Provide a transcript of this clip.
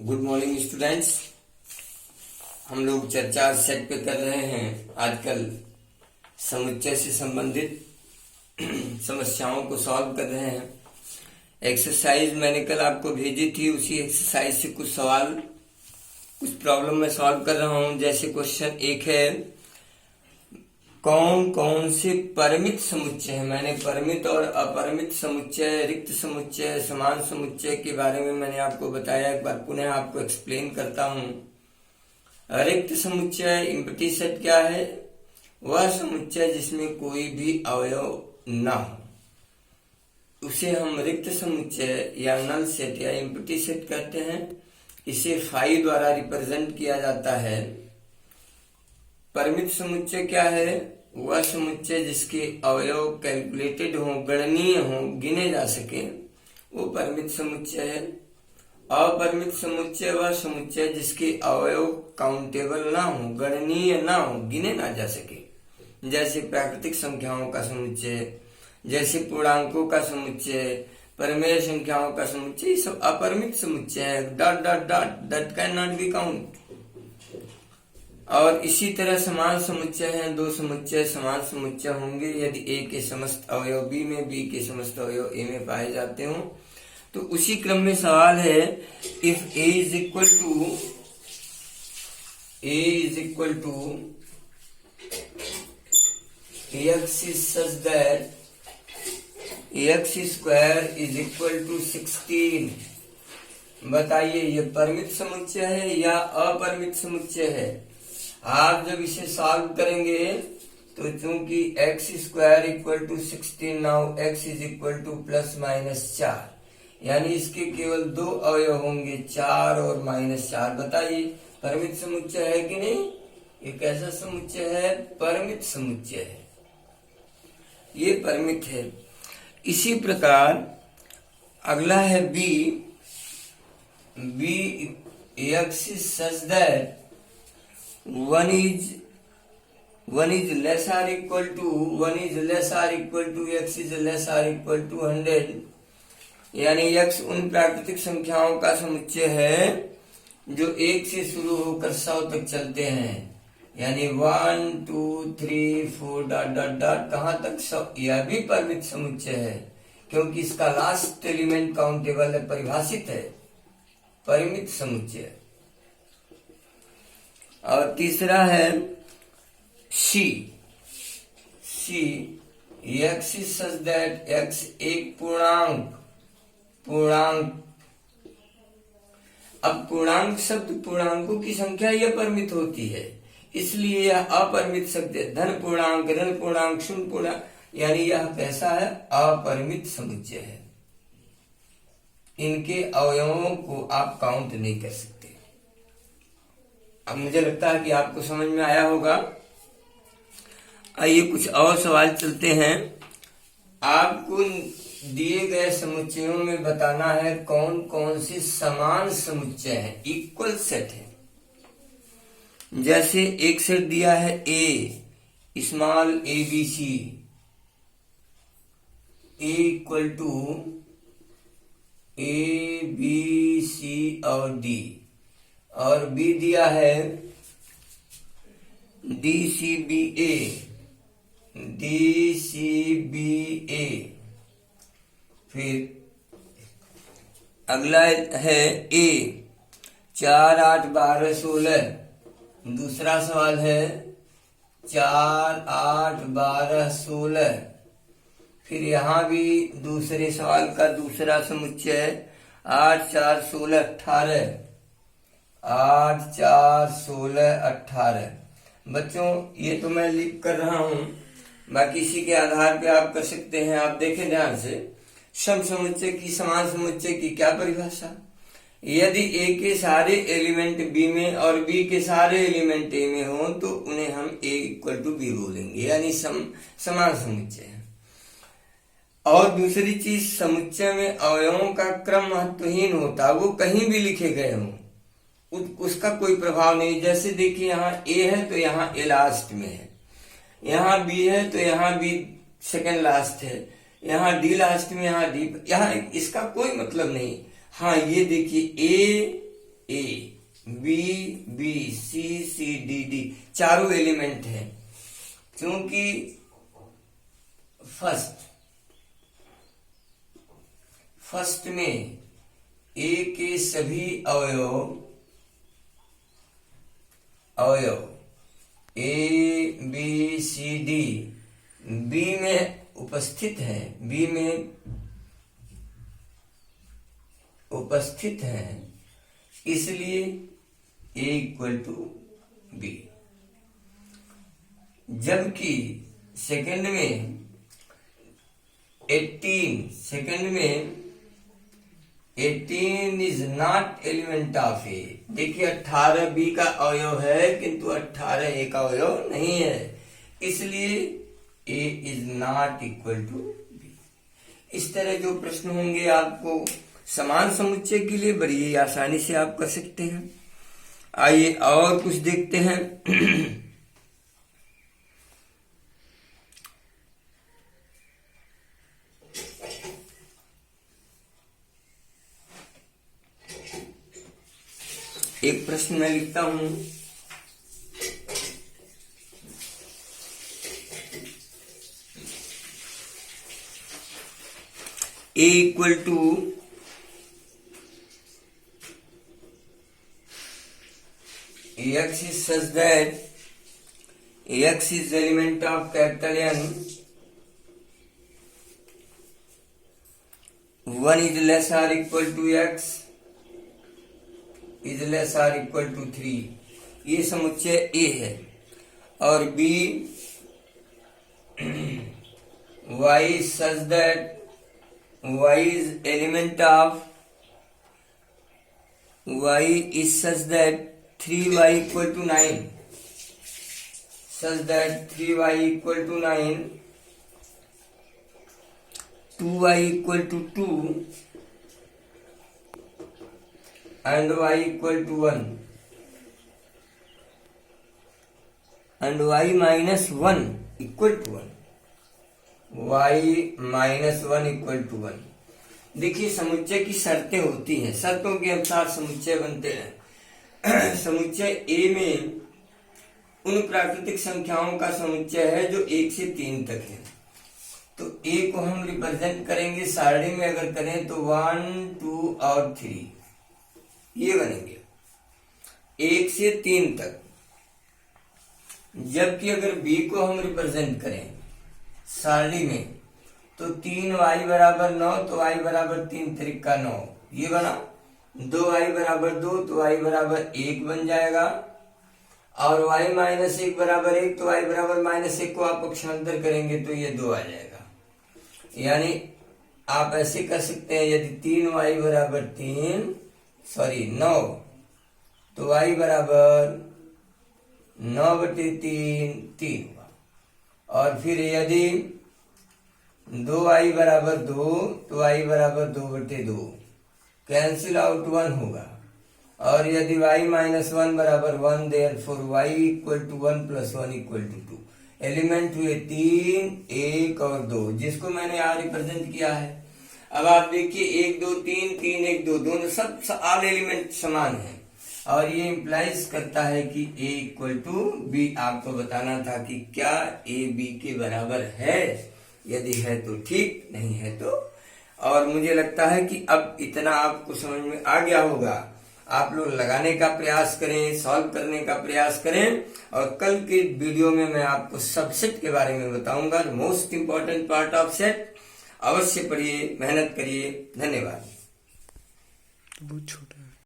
Good morning students. हम लोग चर्चा सेट पे कर रहे हैं। आजकल समुच्चय से संबंधित समस्याओं को सॉल्व कर रहे हैं। एक्सरसाइज मैंने कल आपको भेजी थी, उसी एक्सरसाइज से कुछ सवाल, कुछ प्रॉब्लम मैं सॉल्व कर रहा हूं। जैसे क्वेश्चन एक है, कौन कौन से परिमित समुच्चय है। मैंने परिमित और अपरिमित समुच्चय, रिक्त समुच्चय, समान समुच्चय के बारे में मैंने आपको बताया। एक बार पुनः आपको एक्सप्लेन करता हूं। रिक्त समुच्चय, एम्प्टी सेट क्या है? वह समुच्चय जिसमें कोई भी अवयव ना हो, उसे हम रिक्त समुच्चय या नल सेट या एम्प्टी सेट कहते हैं। इसे फाई द्वारा रिप्रेजेंट किया जाता है। परिमित समुच्चय क्या है? वह समुच्चय जिसके अवयव कैलकुलेटेड हो, गणनीय हो, गिने जा सके, वो परिमित समुच्चय है। अपरिमित समुच्चय वह समुच्चय जिसके अवयव काउंटेबल ना हो, गणनीय ना हो, गिने ना जा सके। जैसे प्राकृतिक संख्याओं का समुच्चय, जैसे पूर्णांकों का समुच्चय, परिमेय संख्याओं का समुच्चय, ये सब अपरिमित समुच्चय है। Dot dot dot that can not be count. और इसी तरह समान समुच्चय हैं। दो समुच्चय समान समुच्चय होंगे यदि ए के समस्त अवयव बी में, बी के समस्त अवयव ए में पाए जाते हो। तो उसी क्रम में सवाल है, if a is equal to x is such that x square is equal to 16। बताइए, ये परिमित समुच्चय है या अपरिमित समुच्चय है? आप जब इसे सॉल्व करेंगे तो चूंकि x square equal to 16, now x is equal to plus minus 4, यानी इसके केवल दो अवयव होंगे, 4 और -4। बताइए, परिमित समुच्चय है कि नहीं? ये कैसा समुच्चय है? परिमित समुच्चय है, ये परिमित है। इसी प्रकार अगला है B x is such that one is less or equal to x is less or equal to 100, यानी x उन प्राकृतिक संख्याओं का समुच्चय है जो 1 से शुरू होकर 100 तक चलते हैं, यानी 1 2 3 4 डॉट डॉट डॉट कहां तक 100। यह भी परिमित समुच्चय है क्योंकि इसका लास्ट एलिमेंट काउंटेबल है, परिभाषित है, परिमित समुच्चय। और तीसरा है C x is such that x एक पूर्णांक। अब पूर्णांक शब्द, पूर्णांकों की संख्या यह परिमित होती है, इसलिए यह अपरिमित शब्द है। धन पूर्णांक, ऋण पूर्णांक, शून्य पूर्णांक, यानी यह कैसा है? अपरिमित समुच्चय है। इनके अवयवों को आप काउंट नहीं कर सकते। अब मुझे लगता है कि आपको समझ में आया होगा। आइए कुछ और सवाल चलते हैं। आपको दिए गए समुच्चयों में बताना है कौन कौन से समान समुच्चय हैं, इक्वल सेट है। जैसे एक सेट दिया है A, small a b c, A equal to a b c और डी, और बी दिया है डी सी बी ए। फिर अगला है ए 4 8 12 16। दूसरा सवाल है 4 8 12 16। फिर यहां भी दूसरे सवाल का दूसरा समुच्चय 8 4 16 18, 8 4 16 18। बच्चों, ये तो मैं लिख कर रहा हूं, बाकी इसी के आधार पे आप कर सकते हैं। आप देखें ध्यान से, सम समुच्चय की, समान समुच्चय की क्या परिभाषा? यदि ए के सारे एलिमेंट बी में और बी के सारे एलिमेंट ए में हो तो उन्हें हम ए इक्वल टू बी बोलेंगे, यानी समान समुच्चय है। और दूसरी चीज, समुच्चय में अवयवों का क्रम महत्वहीन होता, वो कहीं भी लिखे गए हों, उसका कोई प्रभाव नहीं। जैसे देखिए, यहाँ ए है तो यहाँ ए लास्ट में है, यहाँ बी है तो यहाँ बी सेकंड लास्ट है, यहाँ डी लास्ट में, यहाँ डी, यहाँ इसका कोई मतलब नहीं। हाँ, ये देखिए a a, b b, c c, d d, चारों एलिमेंट हैं। क्योंकि फर्स्ट में ए के सभी अवयव a b c d B में उपस्थित है, इसलिए ए इक्वल टू बी। जबकि सेकंड में 18 is not element of A. देखिए 18 बी का अवयव है किंतु 18 ए का अवयव नहीं है, इसलिए A is not equal to B. इस तरह जो प्रश्न होंगे आपको समान समुच्चय के लिए बड़ी आसानी से आप कर सकते हैं। आइए और कुछ देखते हैं। एक प्रश्न मैं लिखता हूं, A equal to x is such that x is the element of capital N, 1 is less or equal to x is less or equal to 3, ये समुच्चय A है। और B y is such that y is element of y is such that 3y equal to 9, such that 3y equal to 9, 2y equal to 2 and y equal to 1 and y minus 1 equal to 1, y minus 1 equal to 1। देखिए समुच्चय की शर्तें होती हैं, शर्तों के अनुसार समुच्चय बनते हैं। समुच्चय ए में उन प्राकृतिक संख्याओं का समुच्चय है जो 1 से 3 तक है। तो ए को हम रिप्रेजेंट करेंगे सारणी में, अगर करें तो 1 2 और 3 ये बनेंगे 1 से 3 तक। जबकि अगर बी को हम रिप्रेजेंट करें सारणी में तो 3y बराबर 9, तो y बराबर 3 त्रिका 9 ये बना, 2y बराबर 2 तो y बराबर 1 बन जाएगा, और y माइनस 1 बराबर 1 तो y बराबर माइनस 1 को आप पक्षांतर करेंगे तो ये 2 आ जाएगा। यानी आप ऐसे कर सकते हैं, यदि 3y बराबर 9 तो y बराबर 9/3 3 हुआ। और फिर यदि 2y बराबर 2 तो y बराबर 2/2 कैंसिल आउट 1 होगा। और यदि y माइनस 1 बराबर 1 therefore y equal to 1 plus 1 equal to 2। Element हुए 3 1 और 2, जिसको मैंने यहाँ रिप्रेजेंट किया है। अब आप देखिए 1 2 3 3 1 2 दोनों सब ऑल एलिमेंट समान है, और ये इम्प्लाइज करता है कि a इक्वल टू बी। आपको बताना था कि क्या a b के बराबर है, यदि है तो ठीक, नहीं है तो। और मुझे लगता है कि अब इतना आपको समझ में आ गया होगा। आप लोग लगाने का प्रयास करें, सॉल्व करने का प्रयास करें, और कल के वीडियो में मैं आपको सबसेट के बारे में बताऊंगा, most important part of set. अवश्य पढ़िए, मेहनत करिए। धन्यवाद। बहुत छोटा